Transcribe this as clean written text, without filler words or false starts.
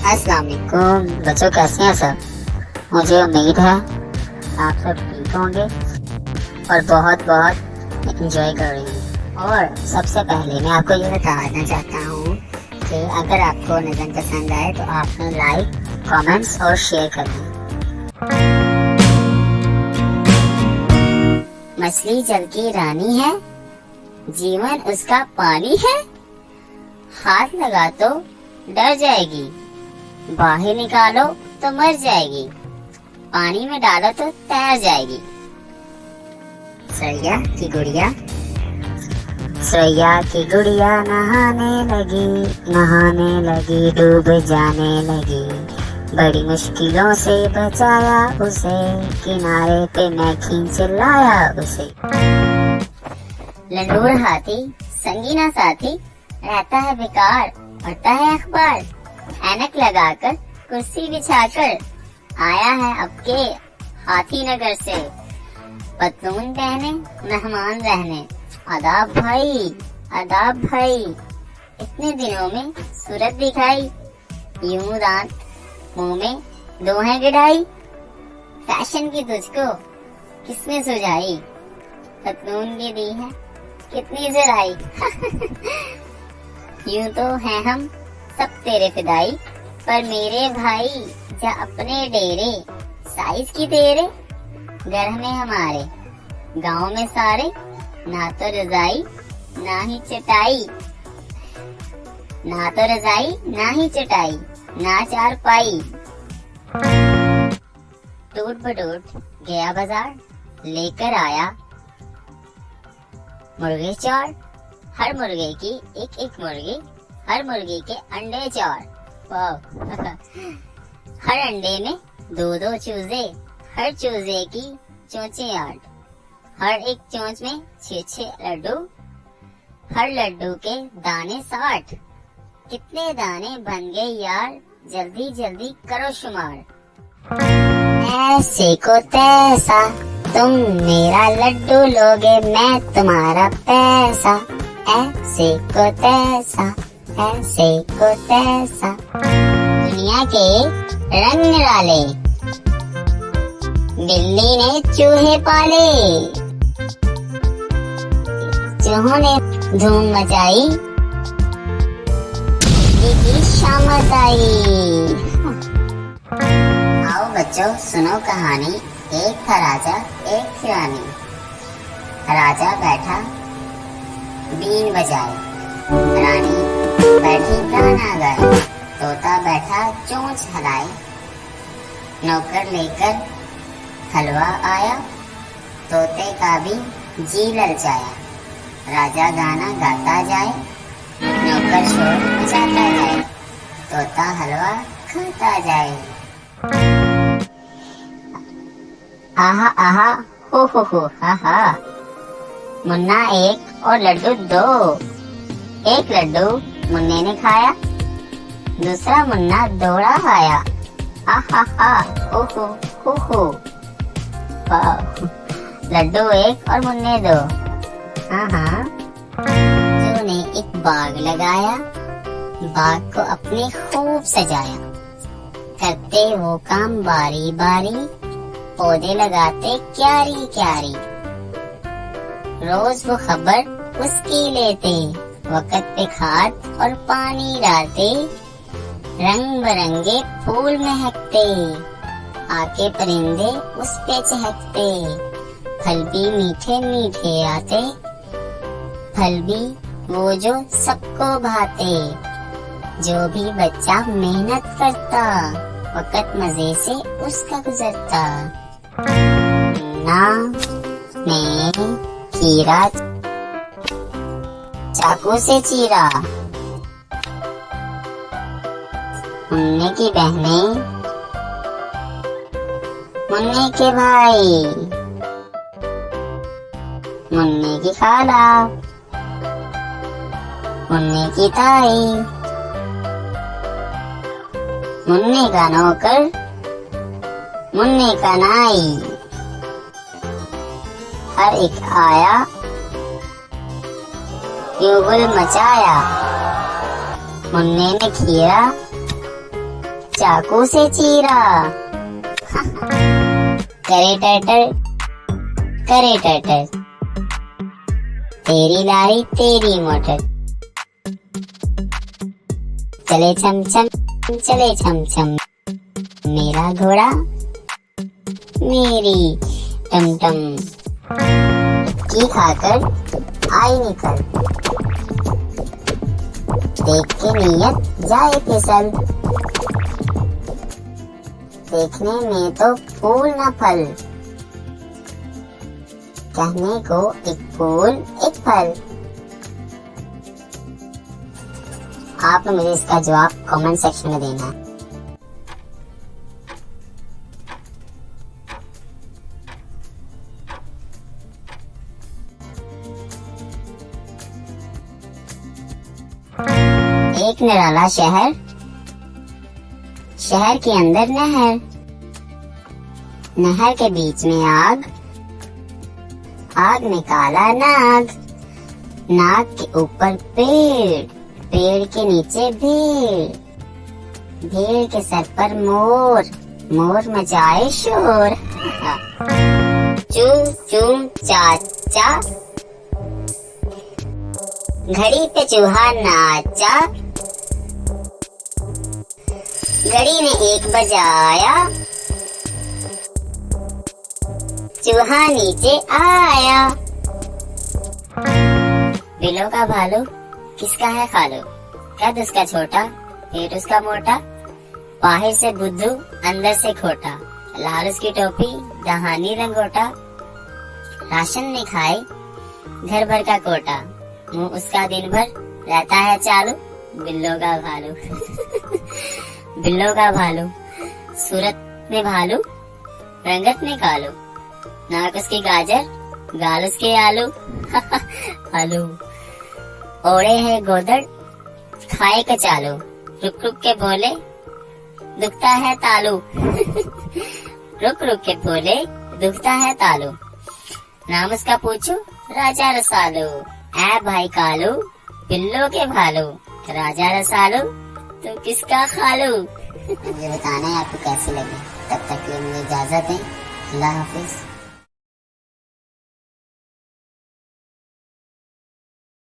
अस्सलाम वालेकुम बच्चों, कैसे हैं सब। मुझे उम्मीद है आप सब ठीक होंगे और बहुत बहुत एंजॉय कर रहे हैं। और सबसे पहले मैं आपको ये बताना चाहता हूँ कि अगर आपको नज़म पसंद आए तो आपने लाइक, कमेंट्स और शेयर करना। मछली जल की रानी है, जीवन उसका पानी है। हाथ लगा तो डर जाएगी, बाहर निकालो तो मर जाएगी, पानी में डालो तो तैर जाएगी। सरैया की गुड़िया। सरैया की गुड़िया नहाने लगी डूब जाने लगी। बड़ी मुश्किलों से बचाया उसे, किनारे पे मैं खींच लाया उसे। लंडूर हाथी संगीना साथी, रहता है बेकार पढ़ता है अखबार। ऐनक लगाकर कुर्सी बिछाकर आया है अब के हाथी नगर से। पतलून पहने मेहमान रहने, आदाब भाई आदाब भाई। इतने दिनों में सूरत दिखाई, यूं दांत मुंह में दो है गिढ़ाई। फैशन की तुझको किसने सुझाई, पतलून की दी है कितनी जराई। यूं तो है हम सब तेरे फिदाई, पर मेरे भाई जा अपने डेरे। साइज की तेरे घर में हमारे, गांव में सारे ना तो रजाई ना ही चटाई। ना तो रजाई ना ही चटाई, ना चार पाई। टूट बटूट गया बाजार, लेकर आया मुर्गे चार। हर मुर्गे की एक एक मुर्गी, हर मुर्गी के अंडे चार। हर अंडे में दो दो चूजे, हर चूजे की चोंचें 8। हर एक चोंच में 6 लड्डू, हर लड्डू के दाने 60। कितने दाने बन गए यार, जल्दी जल्दी करो शुमार। ऐसे को तैसा तुम मेरा लड्डू लोगे, मैं तुम्हारा पैसा। ऐसे को तैसा ऐसे को तैसा। दुनिया के रंग निराले, बिल्ली ने चूहे पाले। चूहों ने धूम मचाई, की शामत आई। आओ बच्चों सुनो कहानी। एक था राजा एक थी रानी। राजा बैठा बीन बजाए, रानी बैठी गाना गाए। तोता बैठा चोंच हलाए, नौकर लेकर हलवा आया। तोते का भी जी ललचाया। राजा गाना गाता जाए, नौकर शोर मचाता जाए। तोता हलवा खाता जाए। आहा आहा हो हा हा। मुन्ना एक और लड्डू 2। एक लड्डू मुन्ने ने खाया, दूसरा मुन्ना दौड़ा आया। आहा हा ओहो हो। लड्डू 1 और मुन्ने 2। हाँ। जो ने एक बाग लगाया, बाग को अपने खूब सजाया। करते वो काम बारी बारी, पौधे लगाते क्यारी क्यारी। रोज वो खबर उसकी लेते, वक़्त पे खाद और पानी डालते। रंग बिरंगे फूल महकते, आके परिंदे उस पे चहकते। फल भी मीठे मीठे आते, फल भी वो जो सबको भाते। जो भी बच्चा मेहनत करता, वक़्त मजे से उसका गुजरता। ना ने खीरा चाकू से चीरा। मुन्ने की बहनें मुन्ने के भाई, मुन्ने की खाला मुन्ने की ताई। मुन्ने का नौकर मुन्ने का नाई। हर एक आया युगल मचाया। मुन्ने ने खीरा चाकू से चीरा। करे टर्टल, करे टर्टल, तेरी लारी तेरी मोटर, चले छम छम, चले छम छम, मेरा घोड़ा मेरी टमटम, की खाकर आई निकल, देख के नीयत जाए फिसल, देखने में तो फूल न फल, कहने को एक फूल एक फल। आप मुझे इसका जवाब कमेंट सेक्शन में देना। एक निराला शहर, शहर के अंदर नहर, नहर के बीच में आग, आग में काला नाग, नाग के ऊपर पेड़, पेड़ के नीचे भेड़, भेड़ के सर पर मोर, मोर मचाए शोर, चू चू चा चा, घड़ी पे चूहा नाचा, घड़ी ने एक बजाया, चूहा नीचे आया। बिल्लो का भालू किसका है खालू, कद उसका छोटा पेट उसका मोटा, बाहर से बुद्धू अंदर से खोटा, लाल उसकी टोपी दहानी लंगोटा, राशन नहीं खाए घर भर का कोटा, मुंह उसका दिन भर रहता है चालू, बिल्लो का भालू। बिल्लो का भालू, सूरत में भालू रंगत में कालू, नाक उसकी गाजर गाल उसके आलू। आलू ओढ़े है गोदड़ खाए कचालू, रुक रुक के बोले दुखता है तालू। रुक रुक के बोले दुखता है तालू, नाम उसका पूछू राजा रसालू। ऐ भाई कालू बिल्लो के भालू, राजा रसालू तो किसका खालू। मुझे बताना है आपको कैसी लगी। तब तक के लिए मुझे इजाजत है। अल्लाह हाफिज।